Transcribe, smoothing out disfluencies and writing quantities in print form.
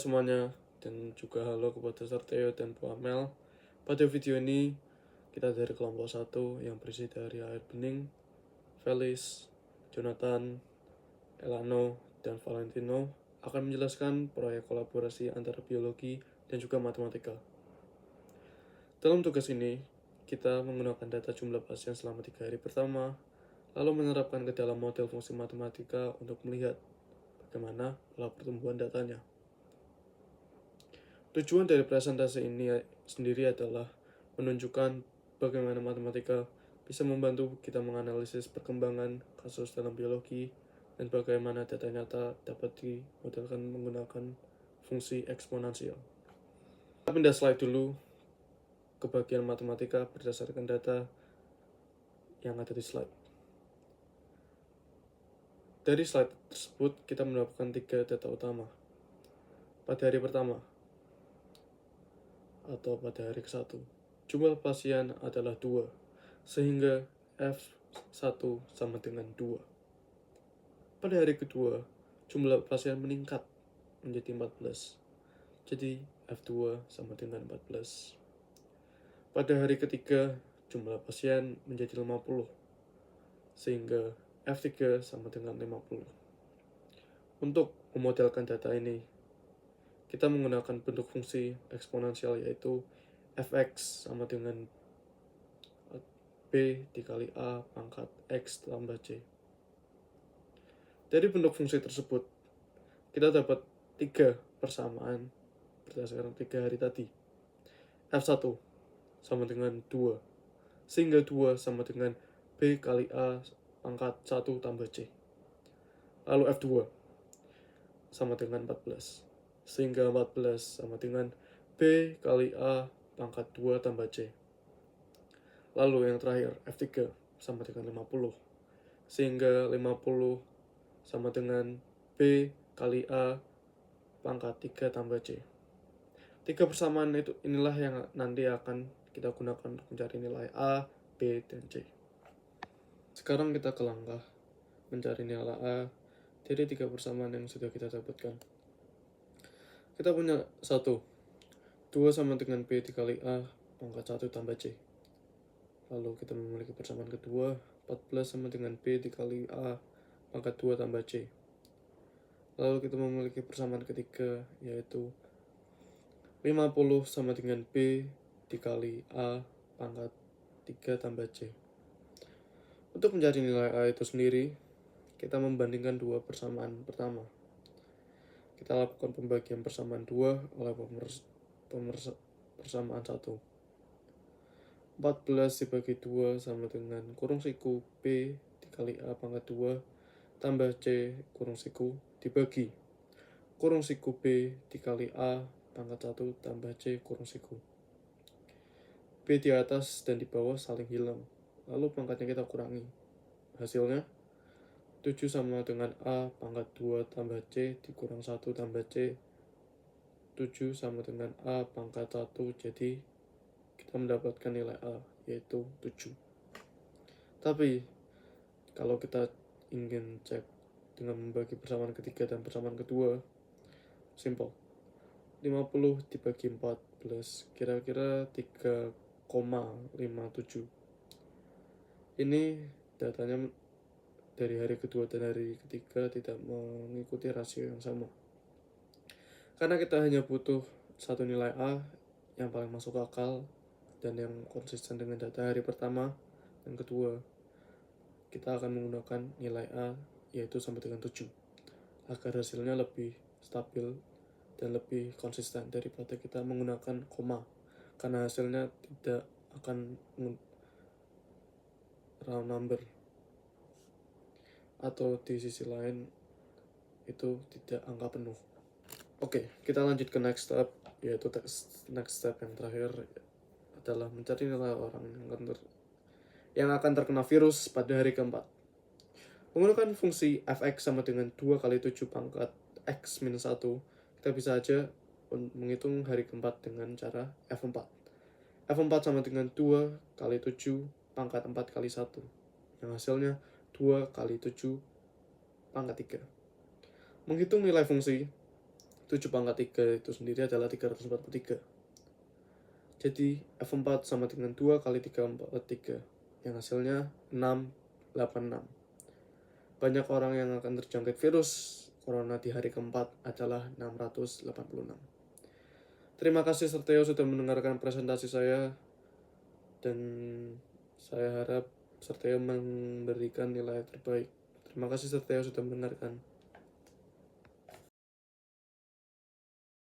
semuanya, dan juga halo kepada Sarteo dan Bu Amel. Pada video ini, kita dari kelompok 1 yang berisi dari Air Bening, Felis, Jonathan, Elano, dan Valentino akan menjelaskan proyek kolaborasi antara biologi dan juga matematika. Dalam tugas ini, kita menggunakan data jumlah pasien selama 3 hari pertama, lalu menerapkan ke dalam model fungsi matematika untuk melihat bagaimana pola pertumbuhan datanya. Tujuan dari presentasi ini sendiri adalah menunjukkan bagaimana matematika bisa membantu kita menganalisis perkembangan kasus dalam biologi dan bagaimana data nyata dapat dimodelkan menggunakan fungsi eksponensial. Kita pindah slide dulu ke bagian matematika berdasarkan data yang ada di slide. Dari slide tersebut, kita mendapatkan 3 data utama. Pada hari pertama, atau pada hari ke-1, jumlah pasien adalah 2, sehingga F1 sama dengan 2. Pada hari kedua, jumlah pasien meningkat menjadi 14, jadi F2 sama dengan 14. Pada hari ketiga, jumlah pasien menjadi 50, sehingga F3 sama dengan 50. Untuk memodelkan data ini, kita menggunakan bentuk fungsi eksponensial, yaitu fx sama dengan b dikali a pangkat x tambah c. Dari bentuk fungsi tersebut, kita dapat 3 persamaan berdasarkan 3 hari tadi. F1 sama dengan 2, sehingga 2 sama dengan b kali a pangkat 1 tambah c. Lalu F2 sama dengan 14, sehingga 14 sama dengan B kali A pangkat 2 tambah C. Lalu yang terakhir, F3 sama dengan 50, sehingga 50 sama dengan B kali A pangkat 3 tambah C. 3 persamaan inilah yang nanti akan kita gunakan untuk mencari nilai A, B, dan C. Sekarang kita ke langkah mencari nilai A dari 3 persamaan yang sudah kita dapatkan. Kita punya 1, 2 sama dengan B dikali A pangkat 1 tambah C. Lalu kita memiliki persamaan kedua, 14 sama dengan B dikali A pangkat 2 tambah C. Lalu kita memiliki persamaan ketiga, yaitu 50 sama dengan B dikali A pangkat 3 tambah C. Untuk mencari nilai A itu sendiri, kita membandingkan 2 persamaan pertama. Kita lakukan pembagian persamaan 2 oleh persamaan 1. 14 dibagi 2 sama dengan kurung siku B dikali A pangkat 2 tambah C kurung siku dibagi kurung siku B dikali A pangkat 1 tambah C kurung siku. B di atas dan di bawah saling hilang, lalu pangkatnya kita kurangi. Hasilnya 7 sama dengan A pangkat 2 tambah C dikurang 1 tambah C. 7 sama dengan A pangkat 1, jadi kita mendapatkan nilai A, yaitu 7. Tapi, kalau kita ingin cek dengan membagi persamaan ketiga dan persamaan kedua, simple. 50 dibagi 14, kira-kira 3,57. Ini datanya dari hari kedua dan hari ketiga tidak mengikuti rasio yang sama. Karena kita hanya butuh satu nilai A yang paling masuk akal dan yang konsisten dengan data hari pertama dan kedua, kita akan menggunakan nilai A yaitu sama dengan 7 agar hasilnya lebih stabil dan lebih konsisten daripada kita menggunakan koma, karena hasilnya tidak akan round number, atau di sisi lain itu tidak angka penuh. Oke, kita lanjut ke next step, yaitu next step yang terakhir adalah mencari nilai orang yang akan terkena virus pada hari keempat. Menggunakan fungsi fx sama dengan 2 kali 7 pangkat x minus 1, kita bisa aja menghitung hari keempat dengan cara f4. f4 sama dengan 2 kali 7 pangkat 4 kali 1, yang hasilnya 2 kali 7 pangkat 3. Menghitung nilai fungsi, 7 pangkat 3 itu sendiri adalah 343. Jadi F4 sama dengan 2 kali 3 pangkat 3, yang hasilnya 686. Banyak orang yang akan terjangkit virus corona di hari keempat adalah 686. Terima kasih Serteo sudah mendengarkan presentasi saya, dan saya harap Serteo memberikan nilai terbaik. Terima kasih Serteo sudah mendengarkan.